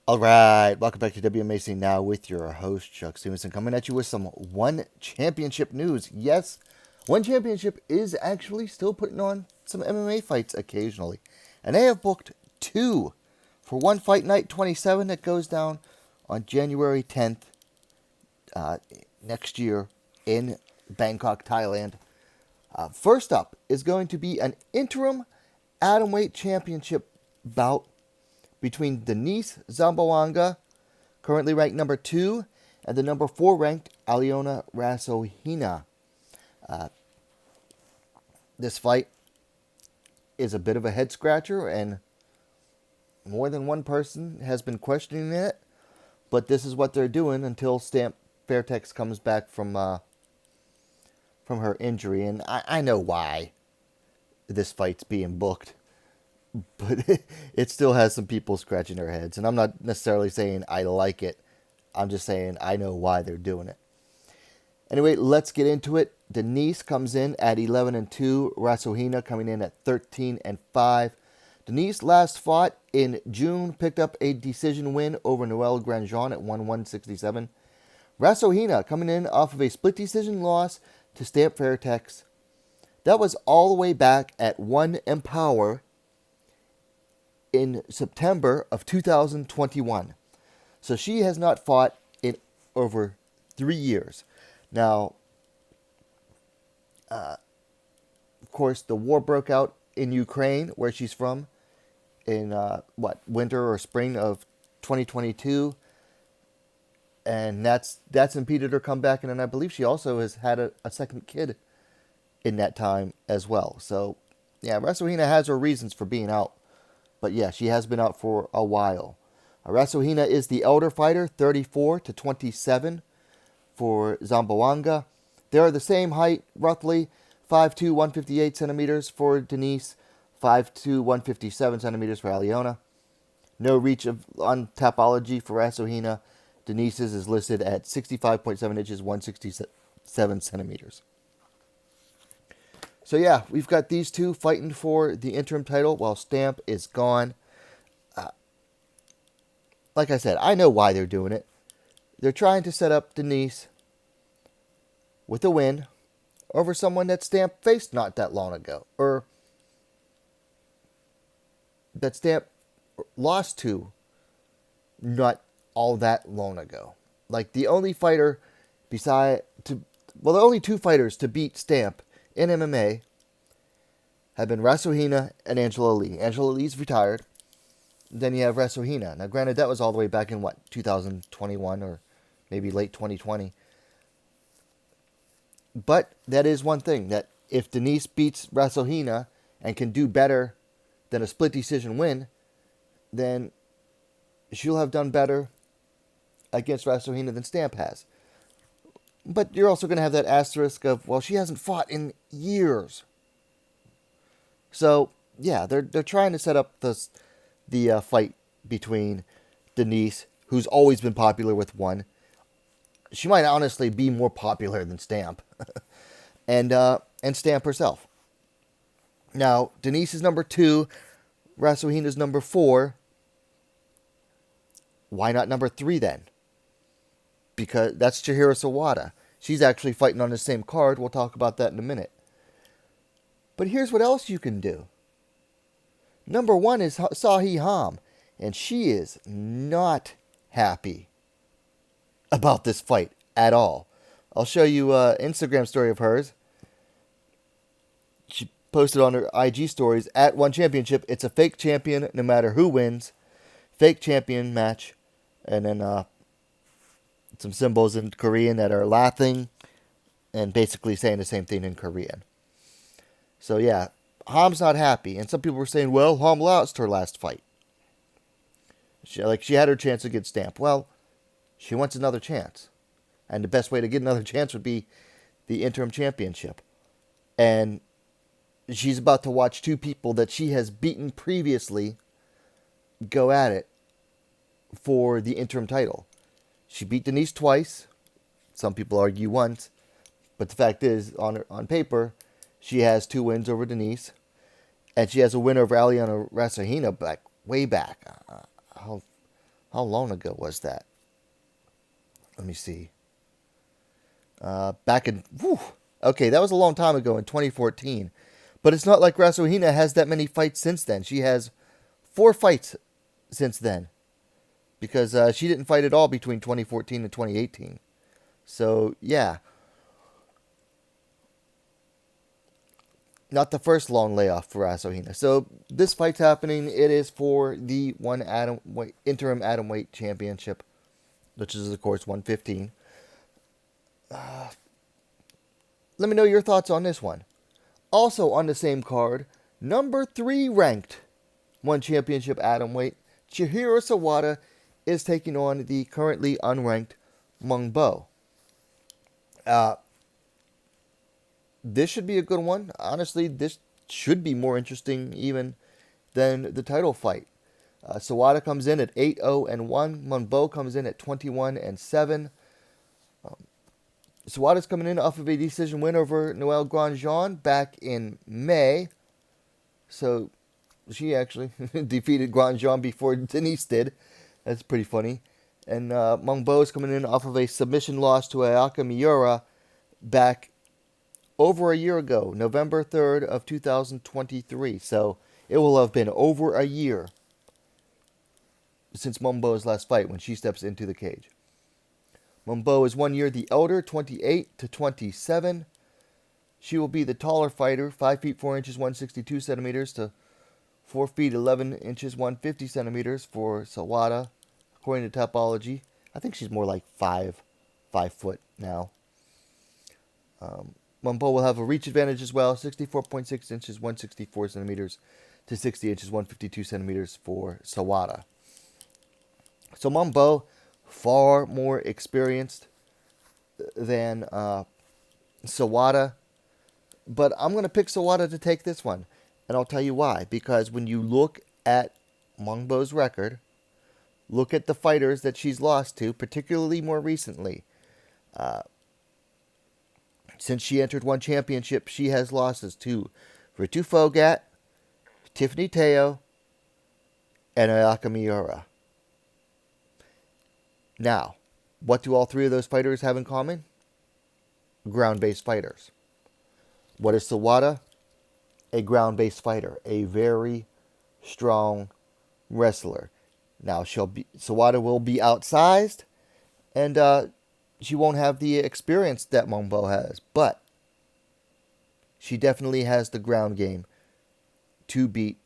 All right, welcome back to WMAC Now with your host, Chuck Stevenson, coming at you with some One Championship news. Yes, One Championship is actually still putting on some MMA fights occasionally, and they have booked two for one fight night 27 that goes down on January 10th next year in Bangkok, Thailand. First up is going to be an interim Atomweight Championship bout between Denice Zamboanga, currently ranked number 2, and the number 4 ranked Alyona Rassohyna. This fight is a bit of a head scratcher, and more than one person has been questioning it, but this is what they're doing until Stamp Fairtex comes back from her injury, and I know why this fight's being booked. But it still has some people scratching their heads. And I'm not necessarily saying I like it. I'm just saying I know why they're doing it. Anyway, let's get into it. Denice comes in at 11-2. Rassohyna coming in at 13-5. Denice last fought in June, picked up a decision win over Noelle Grandjean at 1-167. Rassohyna coming in off of a split decision loss to Stamp Fairtex. That was all the way back at One Empower in September of 2021. So she has not fought in over 3 years. Now, of course, the war broke out in Ukraine, where she's from, in winter or spring of 2022, and that's impeded her comeback. And then I believe she also has had a second kid in that time as well. So, yeah, Rassohyna has her reasons for being out. But yeah, she has been out for a while. Rassohyna is the elder fighter, 34-27 for Zamboanga. They are the same height, roughly 5'2", 158 centimeters for Denice, 5'2", 157 centimeters for Alyona. No reach on Tapology for Rassohyna. Denice's is listed at 65.7 inches, 167 centimeters. So yeah, we've got these two fighting for the interim title while Stamp is gone. Like I said, I know why they're doing it. They're trying to set up Denice with a win over someone that Stamp faced not that long ago, or that Stamp lost to not all that long ago. Like the only only two fighters to beat Stamp in MMA have been Rassohyna and Angela Lee. Angela Lee's retired. Then you have Rassohyna. Now, granted, that was all the way back in 2021 or maybe late 2020. But that is one thing, that if Denice beats Rassohyna and can do better than a split decision win, then she'll have done better against Rassohyna than Stamp has. But you're also going to have that asterisk of, well, she hasn't fought in years. So, yeah, they're trying to set up the fight between Denice, who's always been popular with one. She might honestly be more popular than Stamp. and Stamp herself. Now, Denice is number 2. Rassohyna is number 4. Why not number 3 then? Because that's Chihiro Sawada. She's actually fighting on the same card. We'll talk about that in a minute. But here's what else you can do. Number 1 is Sahi Ham, and she is not happy about this fight at all. I'll show you an Instagram story of hers. She posted on her IG stories, at One Championship, it's a fake champion no matter who wins. Fake champion match. And then some symbols in Korean that are laughing and basically saying the same thing in Korean. So yeah, Ham's not happy. And some people were saying, well, Ham lost her last fight. She had her chance against Stamp. Well, she wants another chance. And the best way to get another chance would be the interim championship. And she's about to watch two people that she has beaten previously go at it for the interim title. She beat Denice twice. Some people argue once. But the fact is, on paper, she has 2 wins over Denice. And she has a win over Alyona Rassohyna way back. How How long ago was that? Let me see. Back in... Whew, okay, that was a long time ago in 2014. But it's not like Rassohyna has that many fights since then. She has 4 fights since then. Because she didn't fight at all between 2014 and 2018. So, yeah. Not the first long layoff for Rassohyna. So, this fight's happening. It is for the interim Atomweight championship, which is, of course, 115. Let me know your thoughts on this one. Also on the same card, number 3 ranked one championship Atomweight, Chihiro Sawada is taking on the currently unranked Meng Bo. This should be a good one. Honestly, this should be more interesting even than the title fight. Sawada comes in at 8-0-1. Meng Bo comes in at 21-7. Sawada's coming in off of a decision win over Noelle Grandjean back in May. So she actually defeated Grandjean before Denice did. That's pretty funny. And Meng Bo is coming in off of a submission loss to Ayaka Miura back over a year ago, November 3rd of 2023. So it will have been over a year since Meng Bo's last fight when she steps into the cage. Meng Bo is 1 year the elder, 28-27. She will be the taller fighter, 5 feet 4 inches, 162 centimeters to 4 feet 11 inches, 150 centimeters for Sawada, according to Topology. I think she's more like 5 foot now. Meng Bo will have a reach advantage as well, 64.6 inches, 164 centimeters to 60 inches, 152 centimeters for Sawada. So Meng Bo, far more experienced than Sawada. But I'm going to pick Sawada to take this one. And I'll tell you why. Because when you look at Meng Bo's record, look at the fighters that she's lost to, particularly more recently. Since she entered one championship, she has losses to Ritu Phogat, Tiffany Teo, and Ayaka Miura. Now, what do all 3 of those fighters have in common? Ground-based fighters. What is Sawada? A ground-based fighter. A very strong wrestler. Now, Sawada will be outsized, and she won't have the experience that Meng Bo has. But she definitely has the ground game to beat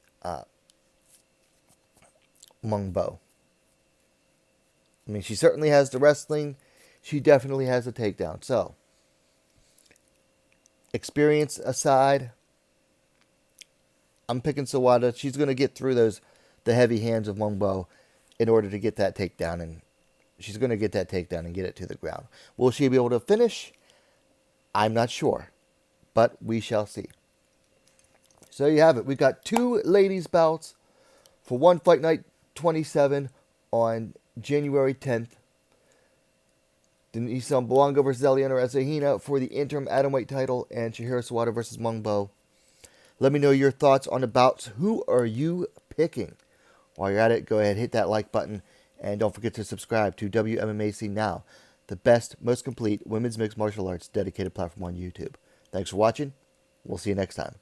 Meng Bo. I mean, she certainly has the wrestling. She definitely has the takedown. So, experience aside, I'm picking Sawada. She's going to get through the heavy hands of Meng Bo in order to get that takedown. And she's going to get that takedown and get it to the ground. Will she be able to finish? I'm not sure. But we shall see. So you have it. We've got 2 ladies' bouts for one Fight Night 27 on January 10th. Denice Zamboanga versus Alyona Rassohyna for the interim Atomweight title, and Chihiro Sawada versus Meng Bo. Let me know your thoughts on the bouts. Who are you picking? While you're at it, go ahead, hit that like button, and don't forget to subscribe to WMMAC Now, the best, most complete women's mixed martial arts dedicated platform on YouTube. Thanks for watching. We'll see you next time.